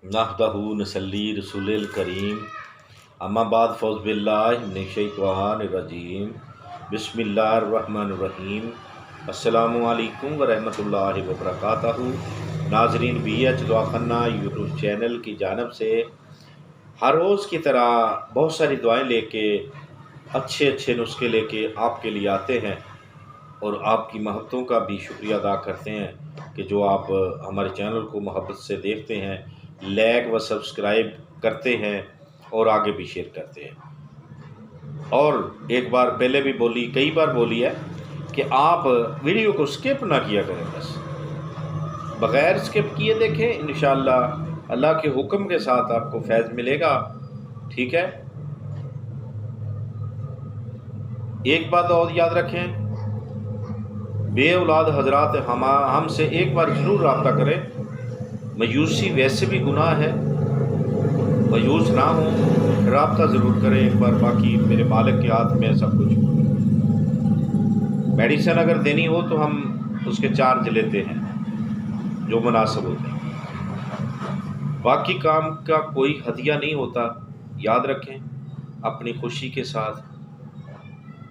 नहदहू नसल्ली रसूलिल करीम अम्मा बाद फ़ौज़ बिल्लाहि मिनश्शैतानिर्रजीम बिस्मिल्लाहिर्रहमानिर्रहीम अस्सलामु अलैकुम व रहमतुल्लाहि व बरकातहू। नाज़रीन BH दुआख़ाना यूट्यूब चैनल की जानिब से हर रोज़ की तरह बहुत सारी दुआएं लेके अच्छे अच्छे नुस्खे लेके आपके लिए आते हैं और आपकी मोहब्बतों का भी शुक्रिया अदा करते हैं कि जो आप हमारे चैनल को मोहब्बत से देखते हैं, लाइक व सब्सक्राइब करते हैं और आगे भी शेयर करते हैं। और एक बार पहले भी बोली, कई बार बोली है कि आप वीडियो को स्किप ना किया करें, बस बग़ैर स्किप किए देखें। इंशाअल्लाह अल्लाह के हुक्म के साथ आपको फैज़ मिलेगा। ठीक है। एक बात और याद रखें, बे औलाद हजरात हमसे एक बार ज़रूर रब्ता करें। मायूसी वैसे भी गुनाह है, मायूस ना हो, रब्ता ज़रूर करें एक बार। बाकी मेरे मालिक के हाथ में सब कुछ। मेडिसिन अगर देनी हो तो हम उसके चार्ज लेते हैं जो मुनासिब होते हैं। बाकी काम का कोई हदिया नहीं होता। याद रखें, अपनी खुशी के साथ,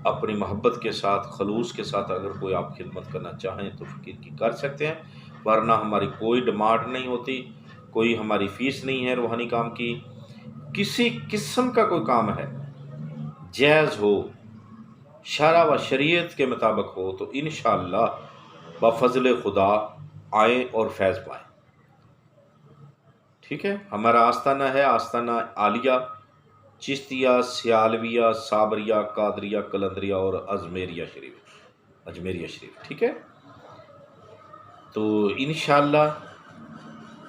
अपनी मोहब्बत के साथ, खलूस के साथ अगर कोई आप खिदमत करना चाहें तो फ़कीर की कर सकते हैं, वरना हमारी कोई डिमांड नहीं होती, कोई हमारी फ़ीस नहीं है। रूहानी काम की किसी किस्म का कोई काम है, जायज़ हो, शरा व शरीयत के मुताबिक हो, तो इंशाअल्लाह बफ़ज़ल खुदा आएँ और फैज़ पाएँ। ठीक है। हमारा आस्ताना है आस्ताना आलिया, चिश्तिया, सियालविया, साबरिया, कादरिया, कलंदरिया और अजमेरिया शरीफ। ठीक है। तो इंशाअल्लाह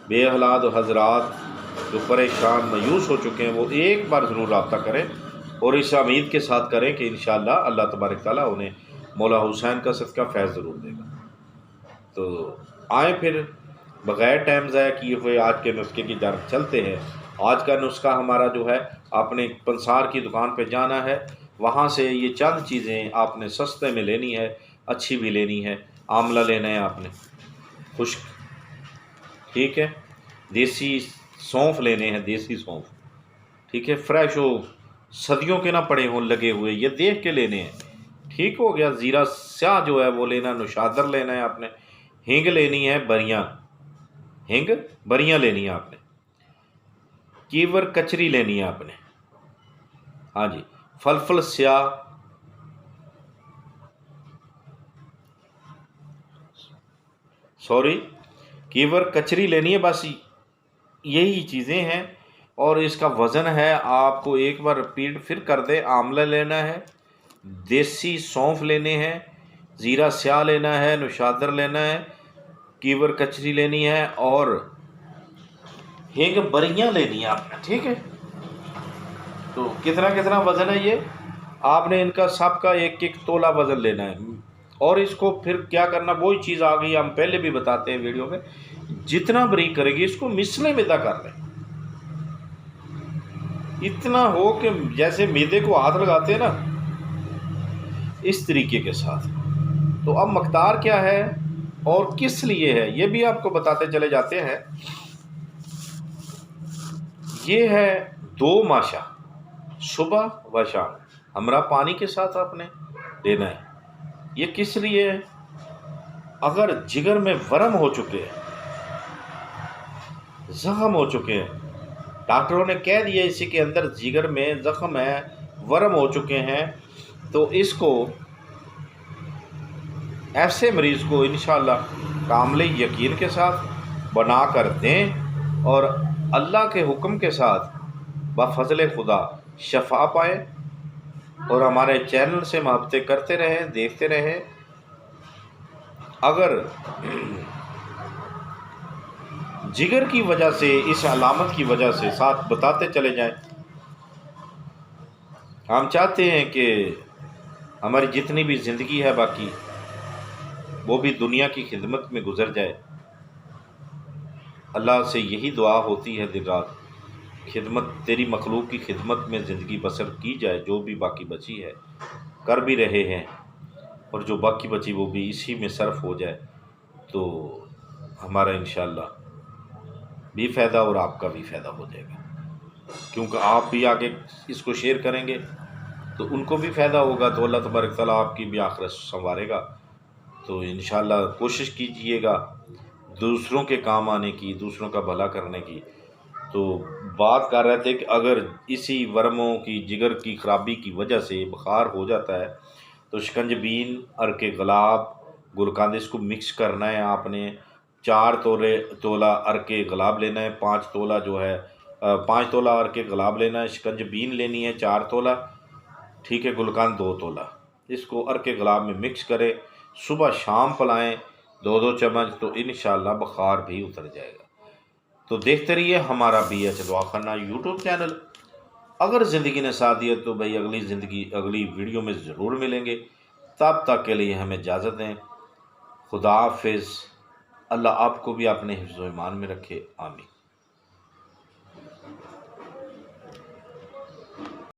बे औलाद हजरात जो परेशान मायूस हो चुके हैं वो एक बार ज़रूर रब्ता करें और इस उम्मीद के साथ करें कि इंशाअल्लाह अल्लाह तबारक ताला उन्हें मौला हुसैन का सदका फैज़ ज़रूर देगा। तो आए फिर बग़ैर टाइम ज़ाया किए हुए आज के नुस्खे की जानब चलते हैं। आज का नुस्खा हमारा जो है, आपने पंसार की दुकान पे जाना है, वहाँ से ये चंद चीज़ें आपने सस्ते में लेनी है, अच्छी भी लेनी है। आंवला लेना है आपने खुश्क, ठीक है। देसी सौंफ लेने हैं, देसी सौंफ, ठीक है। फ्रेश हो, सदियों के ना पड़े हों लगे हुए, ये देख के लेने हैं। ठीक हो गया। ज़ीरा स्याह जो है वो लेना, नुशादर लेना है आपने, हींग लेनी है, बरियाँ लेनी है आपने, कीवर कचरी लेनी है आपने, हाँ जी, फलफल स्याह, कीवर कचरी लेनी है। बस यही चीज़ें हैं और इसका वज़न है, आपको एक बार रिपीट फिर कर दे। आंवला लेना है, देसी सौंफ लेने हैं, ज़ीरा स्याह लेना है, नुशादर लेना है, कीवर कचरी लेनी है और हींग बरियाँ लेनी है आपने। ठीक है। तो कितना कितना वज़न है ये, आपने इनका सब का एक एक तोला वज़न लेना है। और इसको फिर क्या करना, वही चीज़ आ गई, हम पहले भी बताते हैं वीडियो में, जितना बारीक करेगी इसको मिसले मैदा कर लें, इतना हो कि जैसे मैदे को हाथ लगाते हैं ना, इस तरीके के साथ। तो अब मकदार क्या है और किस लिए है ये भी आपको बताते चले जाते हैं। ये है 2 माशा सुबह व शाम हमरा पानी के साथ आपने लेना है। ये किस लिए है, अगर जिगर में वरम हो चुके हैं, ज़ख्म हो चुके हैं, डॉक्टरों ने कह दिया इसी के अंदर जिगर में ज़ख्म है, वरम हो चुके हैं, तो इसको ऐसे मरीज़ को इंशाअल्लाह कामिल यकीन के साथ बना कर दें और अल्लाह के हुक्म के साथ बफ़ज़ल खुदा शफ़ा पाएँ और हमारे चैनल से मोहब्बतें करते रहें, देखते रहें। अगर जिगर की वजह से, इस अलामत की वजह से, साथ बताते चले जाएं। हम चाहते हैं कि हमारी जितनी भी ज़िंदगी है बाकी वो भी दुनिया की खिदमत में गुजर जाए। अल्लाह से यही दुआ होती है दिन रात, खिदमत, तेरी मखलूक की खिदमत में ज़िंदगी बसर की जाए। जो भी बाकी बची है कर भी रहे हैं और जो बाकी बची वो भी इसी में सर्फ हो जाए, तो हमारा इंशाअल्लाह بھی فائدہ اور آپ کا بھی فائدہ ہو جائے گا، کیونکہ آپ بھی آگے اس کو شیئر کریں گے تو ان کو بھی فائدہ ہوگا، تو اللہ تبارک تعالیٰ آپ کی بھی آخرت سنوارے گا۔ تو انشاءاللہ کوشش کیجئے گا دوسروں کے کام آنے کی، دوسروں کا بھلا کرنے کی۔ تو بات کر رہے تھے کہ اگر اسی ورموں کی جگر کی خرابی کی وجہ سے بخار ہو جاتا ہے تو شکنج بین، ارک گلاب، گلقند اس کو مکس کرنا ہے آپ نے۔ 4 تولہ ارک گلاب لینا ہے، 5 تولہ جو ہے 5 تولہ ارک گلاب لینا ہے، شکنج بین لینی ہے 4 تولہ، ٹھیک ہے، گلقند 2 تولہ۔ اس کو ارک گلاب میں مکس کریں، صبح شام پلائیں 2 چمچ، تو انشاءاللہ بخار بھی اتر جائے گا۔ تو دیکھتے رہیے ہمارا بی ایچ دعا خانہ یوٹیوب چینل۔ اگر زندگی نے ساتھ دیا تو بھائی اگلی ویڈیو میں ضرور ملیں گے۔ تب تک کے لیے ہمیں اجازت دیں، خدا حافظ۔ اللہ آپ کو بھی اپنے حفظ و ایمان میں رکھے، آمین۔